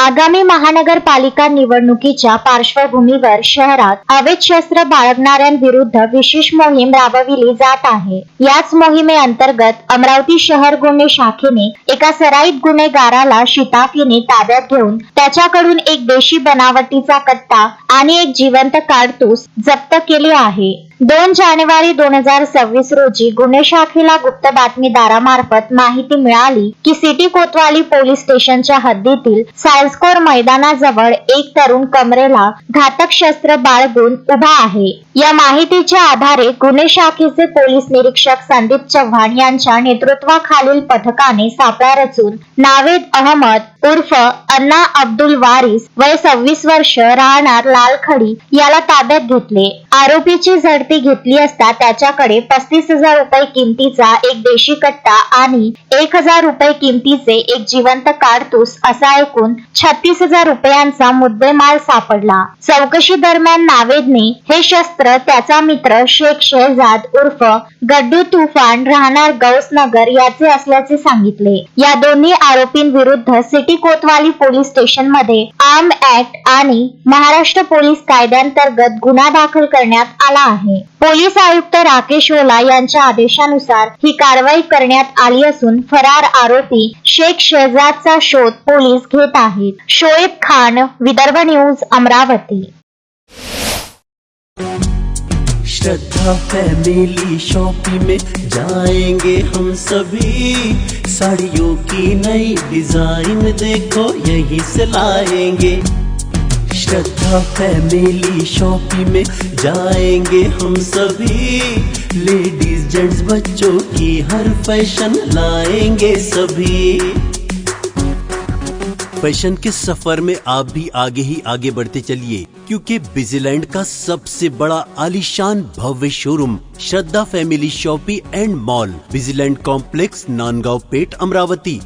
आगामी महानगरपालिका निवडणुकीच्या पार्श्वभूमीवर शहरात अवैध शस्त्र बाळगणाऱ्यांविरुद्ध विशेष मोहीम राबविली जात आहे। याच मोहिमेअंतर्गत अमरावती शहर गुन्हे शाखेने एका सराईत गुन्हेगाराला शिताफीने ताब्यात घेऊन त्याच्याकडून एक देशी बनावटीचा कट्टा आणि एक जिवंत काडतूस जप्त केले आहे। 2 जानेवारी 2026 रोजी गुन्हे शाखेला गुप्त बातमीदारामार्फत माहिती मिळाली की सिटी कोतवाली पोलीस स्टेशनच्या हद्दीतील सायन्सकोर मैदानाजवळ एक तरुण कमरेला घातक शस्त्र बाळगून उभा आहे। या माहितीच्या आधारे गुन्हे शाखेचे पोलीस निरीक्षक संदीप चव्हाण यांच्या नेतृत्वाखालील पथकाने सापळा रचून नावेद अहमद उर्फ अन्ना अब्दुल वारिस वय 26 वर्ष राहणार लालखडी याला ताब्यात घेतले। आरोपीची झडती घेतली असता त्याच्याकडे 35,000 रुपये किमतीचा एक देशी कट्टा आणि 1,000 रुपये किमतीचे एक जिवंत काडतूस असा एकूण 36,000 रुपयांचा मुद्देमाल सापडला। चौकशी दरम्यान नावेदने हे शस्त्र त्याचा मित्र शेख शेहजाद उर्फ गड्डू तुफान राहणार गौसनगर याचे असल्याचे सांगितले। या दोन्ही आरोपींविरुद्ध सिटी कोतवाली पोलीस स्टेशन मध्ये आर्म ऍक्ट आणि महाराष्ट्र पोलीस कायद्यांतर्गत गुन्हा दाखल करण्यात आला आहे। पोलीस आयुक्त राकेश ओला यांच्या आदेशानुसार ही कारवाई करण्यात आली असून फरार आरोपी शेख शेहजादचा शोध पोलीस घेत आहेत। शोएब खान, विदर्भ न्यूज, अमरावती। श्रद्धा फैमिली शॉपिंग में जाएंगे हम सभी, साड़ियों की नई डिजाइन देखो यहीं से लाएंगे। श्रद्धा फैमिली शॉपिंग में जाएंगे हम सभी, लेडीज जेंट्स बच्चों की हर फैशन लाएंगे सभी। फैशन के सफर में आप भी आगे ही आगे बढ़ते चलिए, क्योंकि बिजीलैंड का सबसे बड़ा आलीशान भव्य showroom Shraddha family shopping and mall, Busyland complex, Nandgaon Peth, Amravati.